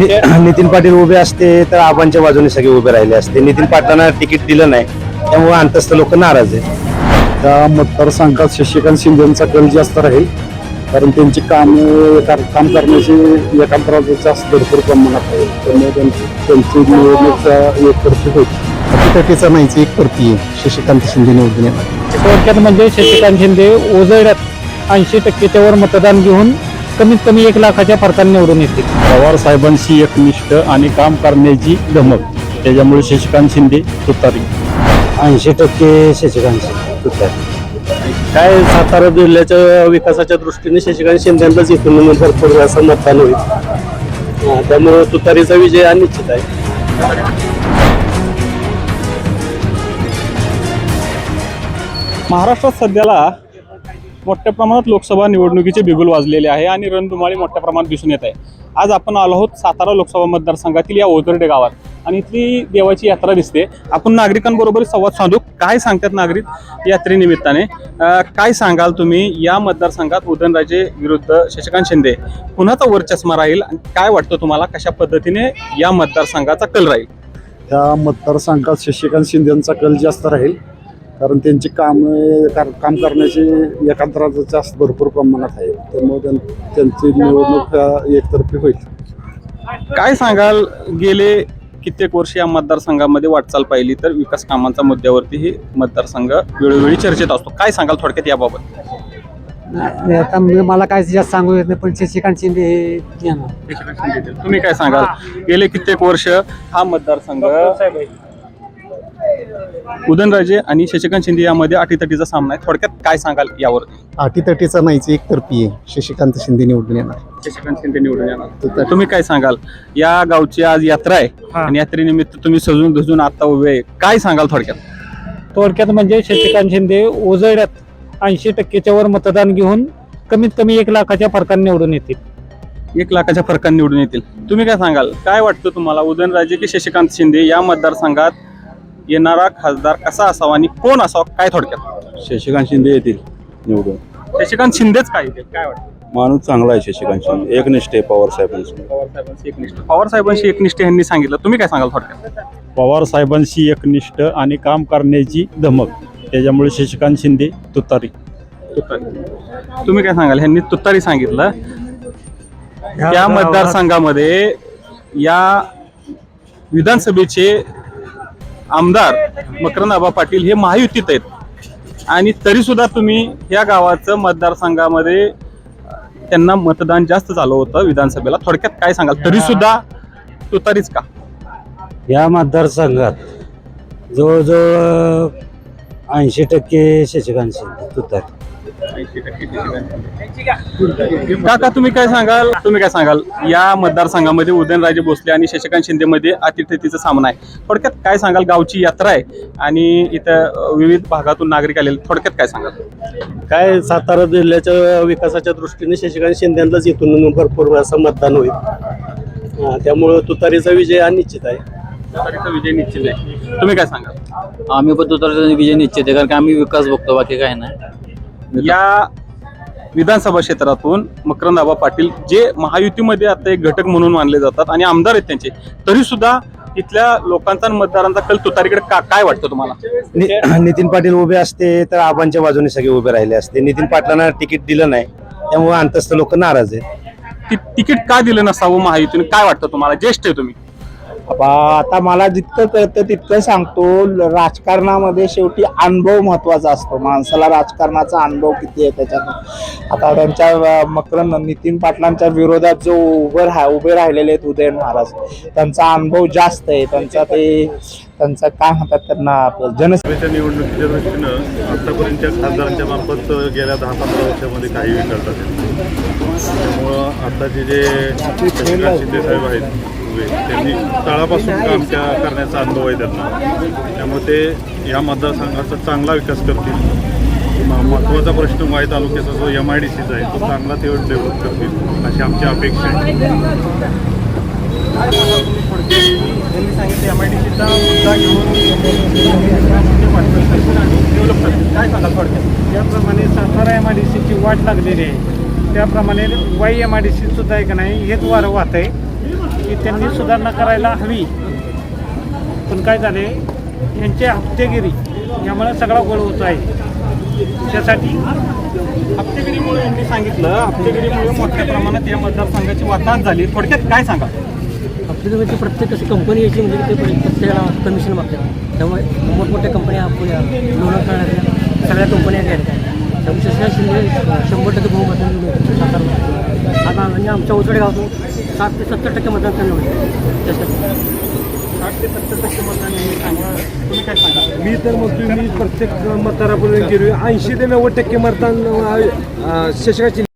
नितीन पाटील उभे असते तर आबांच्या बाजूने सगळे उभे राहिले असते. नितीन पाटलांना तिकीट दिलं नाही, त्यामुळे अंतस्थ लोक नाराज आहेत. त्या मतदारसंघात शशिकांत शिंदेचा कल जास्त राहील, कारण त्यांची काम करण्याची एकांतराचा भरपूर प्रमाणात आहे. त्यामुळे त्यांची निवडणूक एकतर्फी होईल. अटीतटीचा नाहीच एकतर्फी शशिकांत शिंदे निवडून येणार. थोडक्यात म्हणजे शशिकांत शिंदे ओझरड्यात 80%च्या वर मतदान घेऊन कमीत कमी 1 लाखाच्या फरकाने निवडून येतील. पवार साहेबांशी एकनिष्ठ आणि काम करण्याची धमक, त्याच्यामुळे शशिकांत शिंदे तुतारी. 80% शशिकांत शिंदे तुतारी. काय सातारा जिल्ह्याच्या विकासाच्या दृष्टीने शशिकांत शिंदेंनाच इथून भरपूर असं मतदान होईल. त्यामुळे तुतारीचा विजय हा निश्चित आहे. महाराष्ट्रात सध्याला मोठ्या प्रमाणात लोकसभा निवडणुकीचे बिगुल वाजलेले आहे आणि रणधुमाळी मोठ्या प्रमाणात दिसून येत आहे. आज आपण आलो आहोत सातारा लोकसभा मतदारसंघातील या ओझरडे गावात आणि इथली देवाची यात्रा दिसते. आपण नागरिकांबरोबर संवाद साधू. काय सांगतात नागरिक यात्रेनिमित्ताने? काय सांगाल तुम्ही या मतदारसंघात उदयनराजे विरुद्ध शशिकांत शिंदे कुणाचा वर चष्मा राहील आणि काय वाटतं तुम्हाला, कशा पद्धतीने या मतदारसंघाचा कल राहील? त्या मतदारसंघात शशिकांत शिंदेचा कल जास्त राहील, कारण त्यांची काम करण्याची एकांतराचा भरपूर प्रमाणात आहे. त्यामुळे त्यांची निवडणूक एकतर्फी होईल. काय सांगाल, गेले कित्येक वर्ष या मतदारसंघामध्ये वाटचाल पाहिली तर विकास कामांच्या मुद्द्यावरती ही मतदारसंघ वेळोवेळी चर्चेत असतो. काय सांगाल थोडक्यात याबाबत? आता मला काय जास्त सांगू येत नाही, पण शशिकांत शिंदे हे येणार. तुम्ही काय सांगाल, गेले कित्येक वर्ष हा मतदारसंघ उदयनराजे आणि शशिकांत शिंदे यामध्ये अटीतटीचा सामना आहे. थोडक्यात काय सांगाल यावर? अटीतटीचा नाहीच एकतर्फी शशिकांत शिंदे निवडून येणार. शशिकांत शिंदे निवडून येणार. तुम्ही काय सांगाल, या गावची आज यात्रा आहे आणि यात्रेनिमित्त तुम्ही सजून धजून आता उभे आहे, काय सांगाल थोडक्यात? थोडक्यात म्हणजे शशिकांत शिंदे ओझरड्यात 80%च्या वर मतदान घेऊन कमीत कमी 1 लाखाच्या फरकाने निवडून येतील. 1 लाखाच्या फरकाने निवडून येतील. तुम्ही काय सांगाल, काय वाटतं तुम्हाला, उदयनराजे की शशिकांत शिंदे या मतदारसंघात येणारा खासदार कसा असावा आणि कोण असावा, काय थोडक्यात? शशिकांत शिंदे येतील निवडून. शशिकांत शिंदेच काय येतील, काय वाटतं? माणूस चांगला आहे शशिकांत शिंदे, एकनिष्ठ आहे पवार साहेबांशी. पवार साहेबांशी एकनिष्ठ यांनी सांगितलं. तुम्ही काय सांगाल थोडक्यात? पवार साहेबांशी एकनिष्ठ आणि काम करण्याची धमक, त्याच्यामुळे शशिकांत शिंदे तुतारी. तुम्ही काय सांगाल, ह्यांनी तुतारी सांगितलं. या मतदारसंघामध्ये या विधानसभेचे आमदार मकरंद आबा पाटील हे महायुतीत आहेत आणि तरी सुद्धा तुम्ही या गावाचं मतदारसंघामध्ये त्यांना मतदान जास्त झालं होतं विधानसभेला. थोडक्यात काय सांगाल, तरी सुद्धा तुतारीच का? या मतदारसंघात जवळजवळ 80% शशिकांत शिंदे तुतारी. काका तुम्ही काय सांगाल, या मतदारसंघामध्ये उदयनराजे भोसले आणि शशिकांत शिंदे मध्ये अटीतटीचा सामना आहे. थोडक्यात काय सांगाल, गावची यात्रा आहे आणि इथं विविध भागातून नागरिक आलेले, थोडक्यात काय सांगाल? काय सातारा जिल्ह्याच्या विकासाच्या दृष्टीने शशिकांत शिंदेंनाच इथून भरपूर असं मतदान होईल. त्यामुळे तुतारीचा विजय हा निश्चित आहे. तुतारीचा विजय निश्चित आहे. तुम्ही काय सांगाल? आम्ही पण तुतारीचा विजय निश्चित आहे, कारण की आम्ही विकास बघतो, बाकी काय नाही. या विधानसभा क्षेत्रातून मकरंद आबा पाटील जे महायुतीमध्ये आता एक घटक म्हणून मानले जातात आणि आमदार आहेत त्यांचे, तरी सुद्धा इथल्या लोकांचा मतदारांचा कल तुतारीकडे काय वाटतं तुम्हाला? नितीन पाटील उभे असते तर आबांच्या बाजूने सगळे उभे राहिले असते. नितीन पाटलांना तिकीट दिलं नाही, त्यामुळे अंतस्थ लोक नाराज आहेत. तिकीट का दिलं नसावं महायुतीने, काय वाटतं तुम्हाला? ज्येष्ठ आहे तुम्ही. आता मला जितकं कळतं तितकं सांगतो. राजकारणामध्ये शेवटी अनुभव महत्वाचा असतो. माणसाला राजकारणाचा अनुभव किती आहे त्याच्यात. आता त्यांच्या नितीन पाटलांच्या विरोधात जो उभे राहिलेले आहेत उदयन महाराज, त्यांचा अनुभव जास्त आहे. त्यांचं काय म्हणतात त्यांना, जनसभेच्या निवडणुकीच्या दृष्टीनं आतापर्यंतच्या खासदारांच्या मार्फत गेल्या 10-15 वर्षामध्ये काही विकास झाले. त्यामुळं आताचे जे शशिकांत शिंदे साहेब आहेत त्यांनी तळापासून काम करण्याचा अनुभव आहे त्यांना. त्यामुळे ते या मतदारसंघाचा चांगला विकास करतील. महत्त्वाचा प्रश्न वाई तालुक्याचा जो MIDCचा आहे तो चांगला ते डेव्हलप करतील अशी आमची अपेक्षा आहे. त्यांनी सांगितलं MIDCचा मुद्दा घेऊन डेव्हलप करतील. काय सांगाल थोडक्यात? त्याप्रमाणे सातारा MIDCची वाट लागलेली आहे, त्याप्रमाणे वाई MIDC सुद्धा आहे का नाही हेच वारं वाहत आहे की त्यांनी सुधारणा करायला हवी. पण काय झाले, यांचे हप्तेगिरी यामुळे सगळा गोळ होतो आहे. त्यासाठी हप्तेगिरीमुळे यांनी सांगितलं, हप्तेगिरीमुळे मोठ्या प्रमाणात या मतदारसंघाची वाताहत झाली. थोडक्यात काय सांगा? आपल्याकडे प्रत्येक अशी कंपनी यायची म्हणजे ते प्रत्येकाला कमिशन मागतात. त्यामुळे मोठमोठ्या कंपन्या पुण्या लोणार करण्यातल्या सगळ्या कंपन्या घ्यायला त्यामुळे शशिकांत शिंदे 100% बहुमताने निवडून सातारा. आता म्हणजे आमच्या उजडे गावातून 60 ते 70% मतदान त्यांना होईल. त्यासाठी 60 ते 70% मतदान यांनी सांगा. तुम्ही काय सांगा? मी तर म्हणतो, मी प्रत्येक मतदारापर्यंत गेलो 80 ते 90% मतदान शशिकांत शिंदे